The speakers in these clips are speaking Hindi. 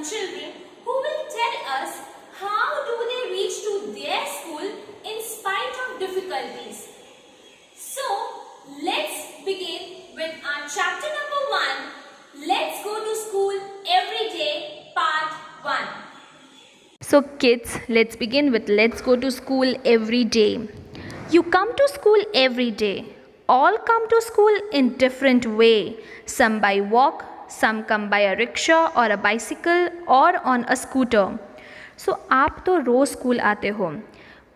children who will tell us how do they reach to their school in spite of difficulties. So, let's begin with our chapter number 1. Let's go to school every day, part 1. So kids, let's begin with let's go to school every day. You come to school every day. All come to school in different way. Some by walk, some come by a rickshaw or a bicycle or on a scooter. So आप तो रोज़ स्कूल आते हो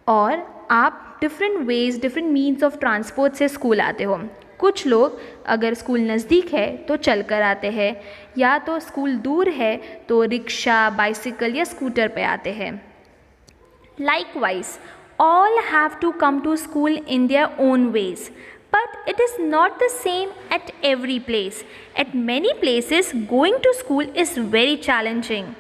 और आप different ways different means of transport से स्कूल आते हो. कुछ लोग अगर स्कूल नज़दीक है तो चल कर आते हैं, या तो स्कूल दूर है तो रिक्शा, बाइसिकल या स्कूटर पे आते हैं. Likewise, all have to come to school in their own ways. But it is not the same at every place. At many places, going to school is very challenging.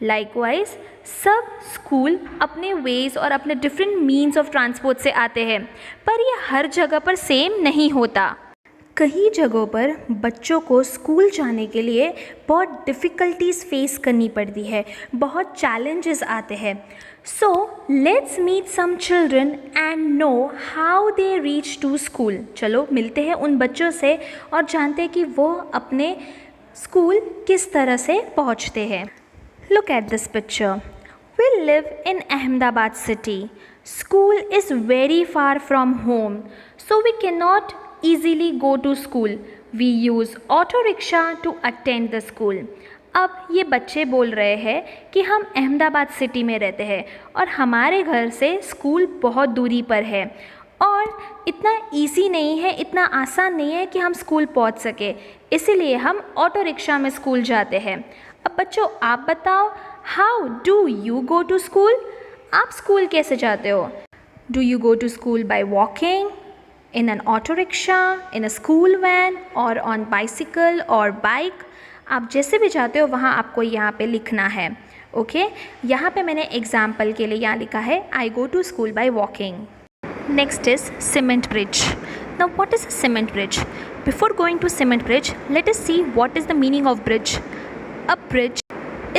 Likewise, सब स्कूल अपने वेज और अपने डिफरेंट मीन्स ऑफ ट्रांसपोर्ट से आते हैं, पर ये हर जगह पर सेम नहीं होता. कई जगहों पर बच्चों को स्कूल जाने के लिए बहुत डिफ़िकल्टीज़ फेस करनी पड़ती है, बहुत चैलेंजेस आते हैं. So let's meet some children and know how they reach to school. चलो मिलते हैं उन बच्चों से और जानते हैं कि वो अपने स्कूल किस तरह से पहुंचते हैं. Look at this picture. We live in Ahmedabad city. School is very far from home, so we cannot easily go to school. We use auto rickshaw to attend the school. अब ये बच्चे बोल रहे हैं कि हम अहमदाबाद सिटी में रहते हैं और हमारे घर से स्कूल बहुत दूरी पर है और इतना इजी नहीं है, इतना आसान नहीं है कि हम स्कूल पहुंच सके, इसीलिए हम ऑटो रिक्शा में स्कूल जाते हैं. अब बच्चों आप बताओ, how do you go to school? आप स्कूल कैसे जाते हो? Do you go to school by walking, in an auto rickshaw, in a school van or on bicycle or bike? आप जैसे भी जाते हो वहाँ आपको यहाँ पे लिखना है. ओके यहाँ पे मैंने एग्जाम्पल के लिए यहाँ लिखा है I go to school by walking. Next is cement bridge. Now what is a cement bridge? Before going to cement bridge, let us see what is the meaning of bridge. A bridge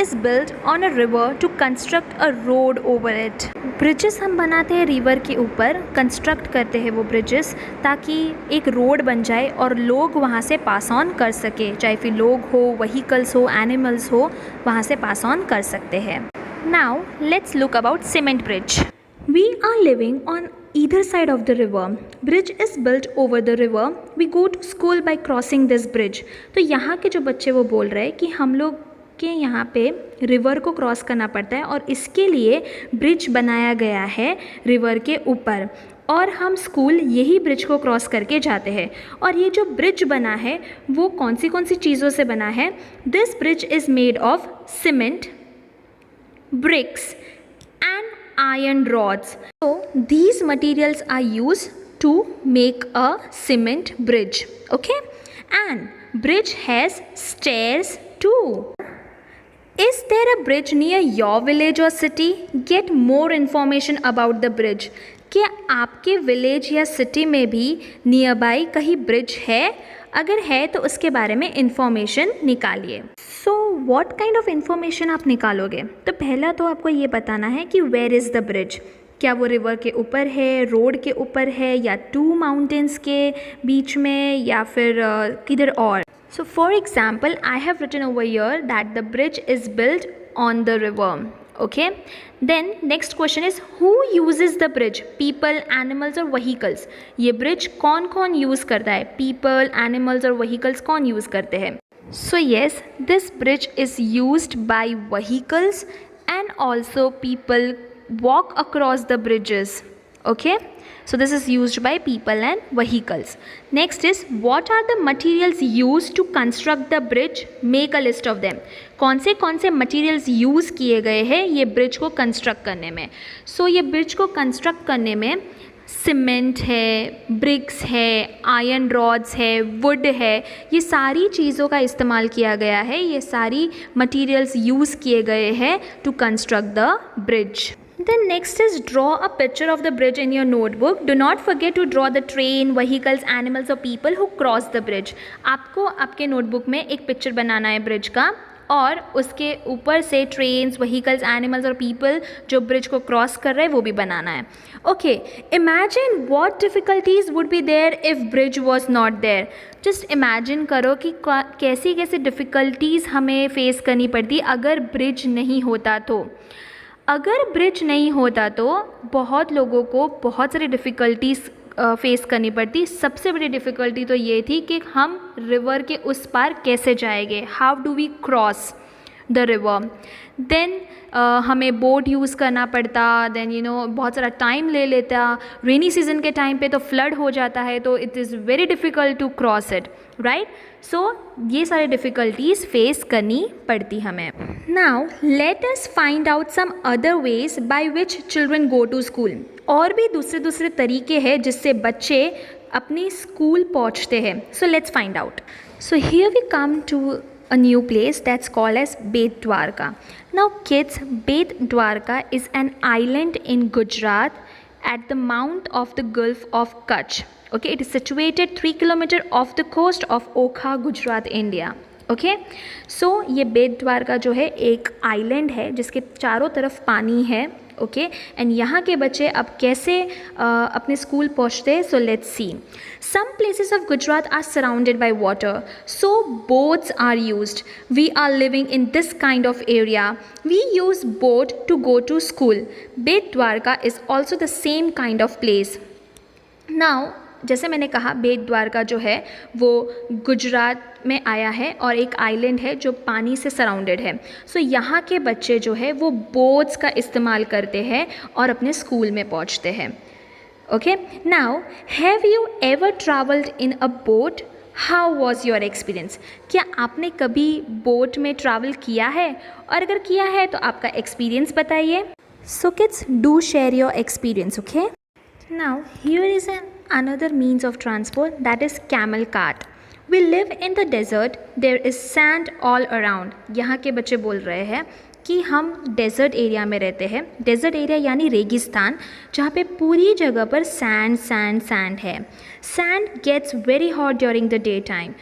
is built on a river to construct a road over it. Bridges हम बनाते हैं रिवर के ऊपर, कंस्ट्रक्ट करते हैं वो ब्रिजेस ताकि एक रोड बन जाए और लोग वहाँ से पास ऑन कर सके, चाहे फिर लोग हो, व्हीकल्स हो, एनिमल्स हो, वहाँ से पास ऑन कर सकते हैं. Now let's look about cement bridge. We are living on either side of the river. Bridge is built over the river. We go to school by crossing this bridge. तो यहाँ के जो बच्चे वो बोल रहे हैं कि हम लोग के यहाँ पे रिवर को क्रॉस करना पड़ता है और इसके लिए ब्रिज बनाया गया है रिवर के ऊपर और हम स्कूल यही ब्रिज को क्रॉस करके जाते हैं. और ये जो ब्रिज बना है वो कौन सी चीज़ों से बना है? This bridge is made of cement, bricks and iron rods. So these materials are used to make a cement bridge. Okay, and bridge has stairs too. Is there a bridge near your village or city? Get more information about the bridge. क्या आपके विलेज या सिटी में भी नियर बाई कहीं ब्रिज है? अगर है तो उसके बारे में इंफॉर्मेशन निकालिए. So what kind of information आप निकालोगे? तो पहला तो आपको ये बताना है कि वेयर इज़ द ब्रिज. क्या वो रिवर के ऊपर है, रोड के ऊपर है, या टू माउंटेन्स के बीच में, या फिर किधर और? So for example I have written over here that the bridge is built on the river. Okay, then next question is who uses the bridge? People, animals or vehicles? ये bridge कौन कौन use करता है? People, animals और vehicles कौन use करते हैं? So yes, this bridge is used by vehicles and also people walk across the bridges. Okay, so this is used by people and vehicles. Next is what are the materials used to construct the bridge? Make a list of them. कौन से materials यूज़ किए गए हैं ये ब्रिज को कंस्ट्रक्ट करने में? सो ये ब्रिज को कंस्ट्रक्ट करने में सीमेंट है, ब्रिक्स है, आयरन रॉड्स है, वुड है, ये सारी चीज़ों का इस्तेमाल किया गया है. ये सारी मटेरियल्स यूज़ किए गए हैं to construct the bridge. Then next is draw a picture of the bridge in your notebook. Do not forget to draw the train, vehicles, animals or people who cross the bridge. आपको आपके नोटबुक में एक पिक्चर बनाना है ब्रिज का और उसके ऊपर से ट्रेन्स, व्हीकल्स, एनिमल्स और पीपल जो ब्रिज को क्रॉस कर रहे हैं वो भी बनाना है. Okay, imagine what difficulties would be there if bridge was not there. Just imagine करो कि कैसी कैसी डिफ़िकल्टीज़ हमें फ़ेस करनी पड़ती अगर ब्रिज नहीं होता तो. अगर ब्रिज नहीं होता तो बहुत लोगों को बहुत सारी डिफ़िकल्टीज़ फेस करनी पड़ती. सबसे बड़ी डिफ़िकल्टी तो ये थी कि हम रिवर के उस पार कैसे जाएंगे. How do we cross the river. Then हमें बोट यूज़ करना पड़ता. देन बहुत सारा टाइम ले लेता. रेनी सीजन के टाइम पे तो फ्लड हो जाता है, तो it is very difficult to cross it, right. So ये सारी डिफ़िकल्टीज़ फेस करनी पड़ती हमें. Now let us find out some other ways by which children go to school. और भी दूसरे तरीके हैं जिससे बच्चे अपनी स्कूल पहुंचते हैं. So let's find out. So here we come to a new place that's called as Bet Dwarka. Now kids, Bet Dwarka is an island in Gujarat at the mouth of the Gulf of Kutch. Okay, it is situated 3 kilometers off the coast of Okha, Gujarat, India. Okay, so ये बेट द्वारका जो है एक आइलैंड है जिसके चारों तरफ पानी है. ओके, एंड यहाँ के बच्चे अब कैसे अपने स्कूल पहुँचते हैं. So let's see. Some places of Gujarat are surrounded by water, so boats are used. We are living in this kind of area. We use boat to go to school. Bet Dwarka is also the same kind of place. Now जैसे मैंने कहा, बेट द्वारका जो है वो गुजरात में आया है और एक आइलैंड है जो पानी से सराउंडेड है. सो यहाँ के बच्चे जो है वो बोट्स का इस्तेमाल करते हैं और अपने स्कूल में पहुँचते हैं. Okay, now have you ever travelled in a boat. How was your experience. क्या आपने कभी बोट में ट्रैवल किया है, और अगर किया है तो आपका एक्सपीरियंस बताइए. So kids, do share your experience. Okay, now here is another means of transport, that is camel cart. We live in the desert, there is sand all around. यहाँ के बच्चे बोल रहे हैं कि हम डेज़र्ट एरिया में रहते हैं. डेज़र्ट एरिया यानी रेगिस्तान, जहाँ पे पूरी जगह पर सैंड सैंड सैंड है. Sand gets very hot during the day time,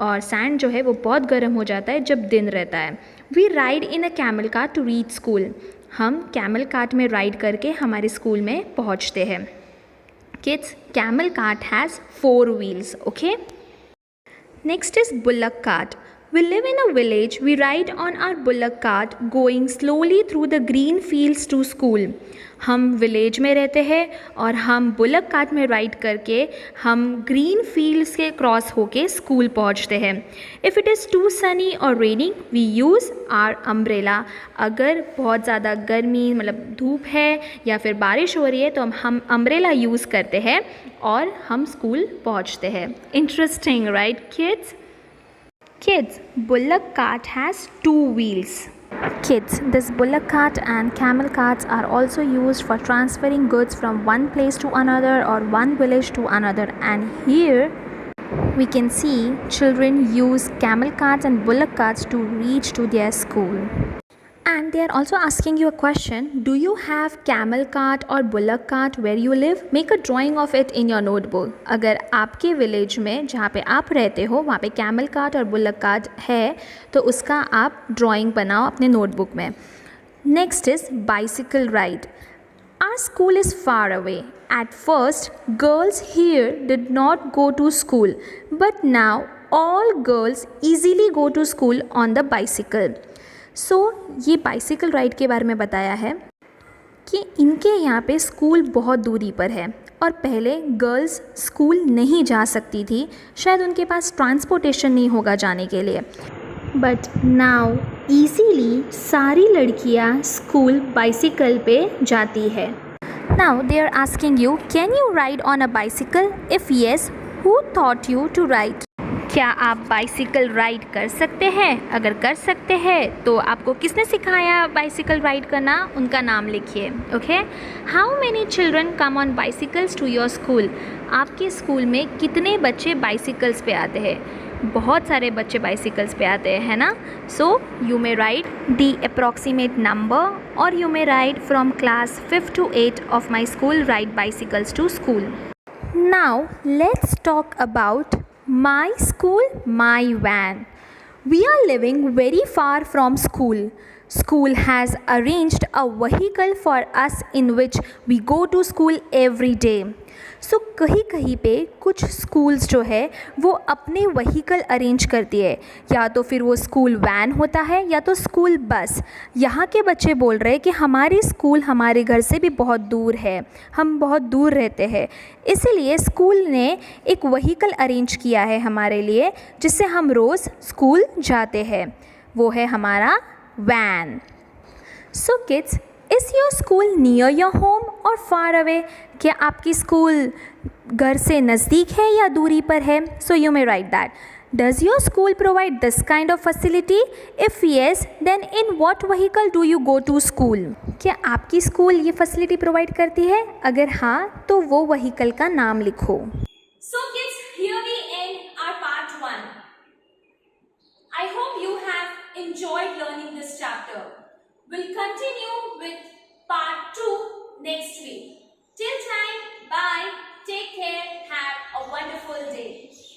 और सैंड जो है वो बहुत गर्म हो जाता है जब दिन रहता है. We ride in a camel cart to reach school. हम कैमल कार्ट में राइड करके हमारे स्कूल में पहुँचते हैं. Kids, camel cart has 4 wheels. Okay, next is bullock cart. We live in a village. We ride on our bullock cart going slowly through the green fields to school. हम विलेज में रहते हैं और हम बुलक कार्ट में राइड करके हम ग्रीन फील्ड्स के क्रॉस होके स्कूल पहुंचते हैं. If it is too sunny और raining we use our umbrella. अगर बहुत ज़्यादा गर्मी मतलब धूप है या फिर बारिश हो रही है तो हम अम्ब्रेला यूज़ करते हैं और हम स्कूल पहुंचते हैं. Interesting, right kids. Kids, bullock cart has 2 wheels. Kids, this bullock cart and camel carts are also used for transferring goods from one place to another or one village to another. And here we can see children use camel carts and bullock carts to reach to their school. And they are also asking you a question. Do you have camel cart or bullock cart where you live? Make a drawing of it in your notebook. अगर आपके विलेज में जहाँ पे आप रहते हो वहाँ पे कैमल कार्ट और बुलक कार्ट है तो उसका आप ड्राइंग बनाओ अपने नोटबुक में. Next is bicycle ride. Our school is far away. At first, girls here did not go to school, but now all girls easily go to school on the bicycle. सो ये बाइसिकल राइड के बारे में बताया है कि इनके यहाँ पे स्कूल बहुत दूरी पर है और पहले गर्ल्स स्कूल नहीं जा सकती थी, शायद उनके पास ट्रांसपोर्टेशन नहीं होगा जाने के लिए. बट नाउ ईजीली सारी लड़कियाँ स्कूल बाइसिकल पे जाती है. Now they are asking you, can you ride on a bicycle? If yes, who taught you to ride? क्या आप बाइसिकल राइड कर सकते हैं? अगर कर सकते हैं तो आपको किसने सिखाया बाइसिकल राइड करना? उनका नाम लिखिए. Okay, how many children come on bicycles to your school? आपके स्कूल में कितने बच्चे बाइसिकल्स पे आते हैं? बहुत सारे बच्चे बाइसिकल्स पे आते हैं, है ना? So you may write the approximate number और you may write from class 5 to 8 of my school ride bicycles to school. Now let's talk about My school, my van. We are living very far from school. School has arranged a vehicle for us in which we go to school every day. सो कहीं कहीं पे कुछ स्कूल्स जो है वो अपने वहीकल अरेंज करती है, या तो फिर वो स्कूल वैन होता है या तो स्कूल बस. यहाँ के बच्चे बोल रहे हैं कि हमारी स्कूल हमारे घर से भी बहुत दूर है, हम बहुत दूर रहते हैं, इसीलिए स्कूल ने एक वहीकल अरेंज किया है हमारे लिए जिससे हम रोज़ स्कूल जाते हैं. वो है हमारा van. So kids, is your school near your home or far away? क्या आपकी स्कूल घर से नज़दीक है या दूरी पर है? So you may write that. Does your school provide this kind of facility? If yes, then in what vehicle do you go to school? क्या आपकी स्कूल ये फैसिलिटी प्रोवाइड करती है? अगर हाँ, तो वो व्हीकल का नाम लिखो. So kids, here we end our part 1. I hope you have enjoyed learning this chapter. We'll continue with part 2 next week. Till time, bye. Take care. Have a wonderful day.